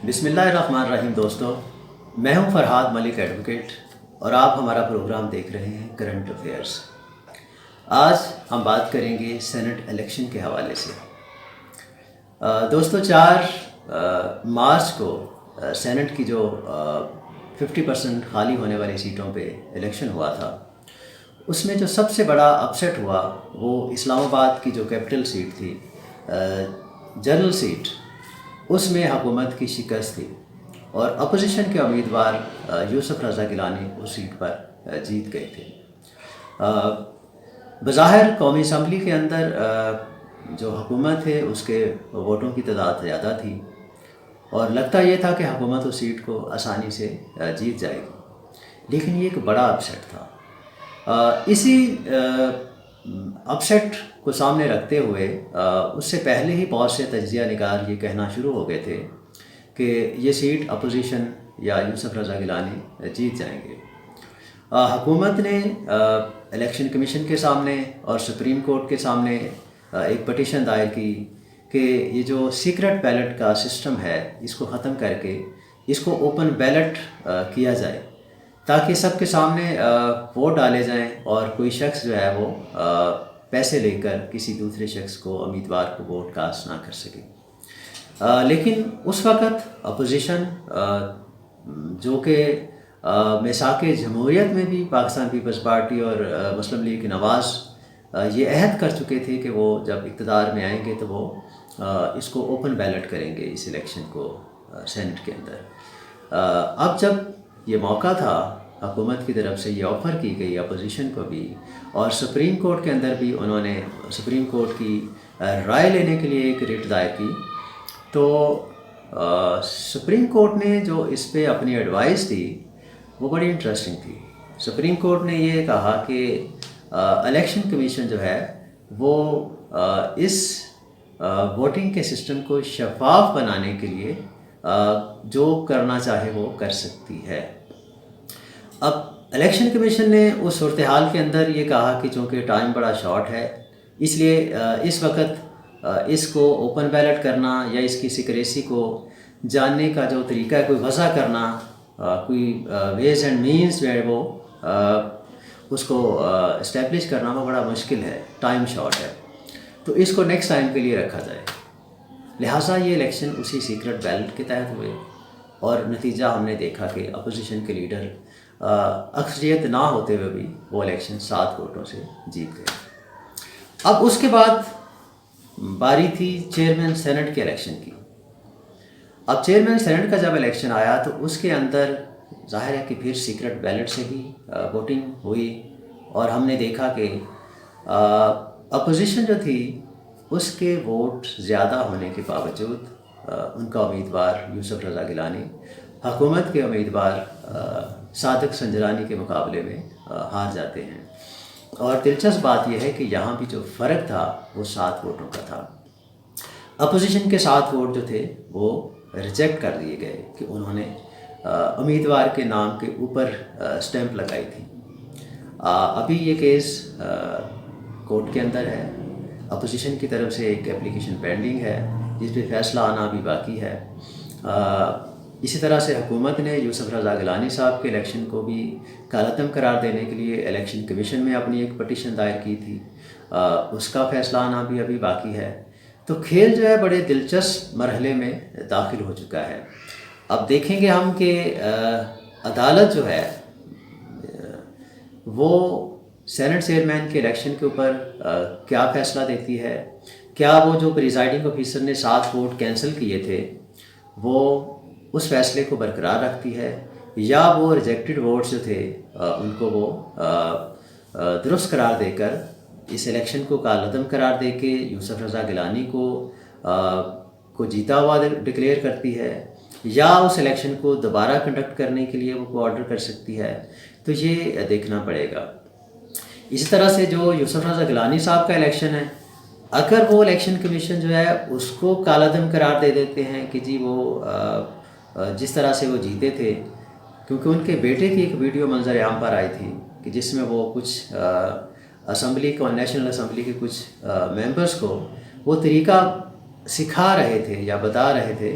بسم اللہ الرحمن الرحیم دوستو، میں ہوں فرحاد ملک ایڈوکیٹ اور آپ ہمارا پروگرام دیکھ رہے ہیں کرنٹ افیئرس۔ آج ہم بات کریں گے سینٹ الیکشن کے حوالے سے۔ دوستو 4 مارچ کو سینٹ کی جو 50% خالی ہونے والی سیٹوں پہ الیکشن ہوا تھا، اس میں جو سب سے بڑا اپسیٹ ہوا وہ اسلام آباد کی جو کیپٹل سیٹ تھی، جنرل سیٹ، اس میں حکومت کی شکست تھی اور اپوزیشن کے امیدوار یوسف رضا گیلانی اس سیٹ پر جیت گئے تھے۔ بظاہر قومی اسمبلی کے اندر جو حکومت ہے اس کے ووٹوں کی تعداد زیادہ تھی اور لگتا یہ تھا کہ حکومت اس سیٹ کو آسانی سے جیت جائے گی، لیکن یہ ایک بڑا اپسیٹ تھا۔ اسی اپسیٹ کو سامنے رکھتے ہوئے اس سے پہلے ہی بہت سے تجزیہ نگار یہ کہنا شروع ہو گئے تھے کہ یہ سیٹ اپوزیشن یا یوسف رضا گیلانی جیت جائیں گے۔ حکومت نے الیکشن کمیشن کے سامنے اور سپریم کورٹ کے سامنے ایک پٹیشن دائر کی کہ یہ جو سیکرٹ بیلٹ کا سسٹم ہے اس کو ختم کر کے اس کو اوپن بیلٹ کیا جائے، تاکہ سب کے سامنے ووٹ ڈالے جائیں اور کوئی شخص جو ہے وہ پیسے لے کر کسی دوسرے شخص کو، امیدوار کو ووٹ کاسٹ نہ کر سکے۔ لیکن اس وقت اپوزیشن جو کہ میثاق جمہوریت میں بھی پاکستان پیپلز پارٹی اور مسلم لیگ نواز یہ عہد کر چکے تھے کہ وہ جب اقتدار میں آئیں گے تو وہ اس کو اوپن بیلٹ کریں گے، اس الیکشن کو سینٹ کے اندر۔ اب جب یہ موقع تھا، حکومت کی طرف سے یہ آفر کی گئی اپوزیشن کو بھی، اور سپریم کورٹ کے اندر بھی انہوں نے سپریم کورٹ کی رائے لینے کے لیے ایک ریٹ دائر کی، تو سپریم کورٹ نے جو اس پہ اپنی ایڈوائس دی وہ بڑی انٹرسٹنگ تھی۔ سپریم کورٹ نے یہ کہا کہ الیکشن کمیشن جو ہے وہ اس ووٹنگ کے سسٹم کو شفاف بنانے کے لیے جو کرنا چاہے وہ کر سکتی ہے۔ اب الیکشن کمیشن نے اس صورتحال کے اندر یہ کہا کہ چونکہ ٹائم بڑا شارٹ ہے، اس لیے اس وقت اس کو اوپن بیلٹ کرنا یا اس کی سیکریسی کو جاننے کا جو طریقہ ہے، کوئی وضع کرنا، کوئی ویز اینڈ مینس جو ہے وہ اس کو اسٹیبلش کرنا وہ بڑا مشکل ہے، ٹائم شارٹ ہے، تو اس کو نیکسٹ ٹائم کے لیے رکھا جائے۔ لہٰذا یہ الیکشن اسی سیکرٹ بیلٹ کے تحت ہوئے اور نتیجہ ہم نے دیکھا کہ اپوزیشن کے لیڈر اکثریت نہ ہوتے ہوئے بھی وہ الیکشن 7 ووٹوں سے جیت گئے۔ اب اس کے بعد باری تھی چیئرمین سینٹ کے الیکشن کی۔ اب چیئرمین سینٹ کا جب الیکشن آیا تو اس کے اندر ظاہر ہے کہ پھر سیکرٹ بیلٹ سے ہی ووٹنگ ہوئی، اور ہم نے دیکھا کہ اپوزیشن جو تھی اس کے ووٹ زیادہ ہونے کے باوجود ان کا امیدوار یوسف رضا گیلانی حکومت کے امیدوار صادق سنجرانی کے مقابلے میں ہار جاتے ہیں۔ اور دلچسپ بات یہ ہے کہ یہاں بھی جو فرق تھا وہ 7 ووٹوں کا تھا۔ اپوزیشن کے 7 ووٹ جو تھے وہ ریجیکٹ کر دیے گئے کہ انہوں نے امیدوار کے نام کے اوپر سٹیمپ لگائی تھی۔ ابھی یہ کیس کورٹ کے اندر ہے، اپوزیشن کی طرف سے ایک اپلیکیشن پینڈنگ ہے جس پہ فیصلہ آنا بھی باقی ہے۔ اسی طرح سے حکومت نے یوسف رضا گیلانی صاحب کے الیکشن کو بھی کالعدم قرار دینے کے لیے الیکشن کمیشن میں اپنی ایک پٹیشن دائر کی تھی، اس کا فیصلہ آنا بھی ابھی باقی ہے۔ تو کھیل جو ہے بڑے دلچسپ مرحلے میں داخل ہو چکا ہے۔ اب دیکھیں گے ہم کہ عدالت جو ہے وہ سینٹ چیئرمین کے الیکشن کے اوپر کیا فیصلہ دیتی ہے۔ کیا وہ جو پریزائڈنگ آفیسر نے 7 ووٹ کینسل کیے تھے وہ اس فیصلے کو برقرار رکھتی ہے، یا وہ ریجیکٹڈ ووٹس جو تھے ان کو وہ درست قرار دے کر اس الیکشن کو کالعدم قرار دے کے یوسف رضا گیلانی کو جیتا ہوا ڈکلیئر کرتی ہے، یا اس الیکشن کو دوبارہ کنڈکٹ کرنے کے لیے وہ آرڈر کر سکتی ہے۔ تو یہ دیکھنا پڑے گا۔ اسی طرح سے جو یوسف رضا گیلانی صاحب کا الیکشن ہے، اگر وہ الیکشن کمیشن جو ہے اس کو کالعدم قرار دے دیتے ہیں کہ جی وہ جس طرح سے وہ جیتے تھے، کیونکہ ان کے بیٹے کی ایک ویڈیو منظر عام پر آئی تھی کہ جس میں وہ کچھ اسمبلی کو، نیشنل اسمبلی کے کچھ ممبرز کو وہ طریقہ سکھا رہے تھے یا بتا رہے تھے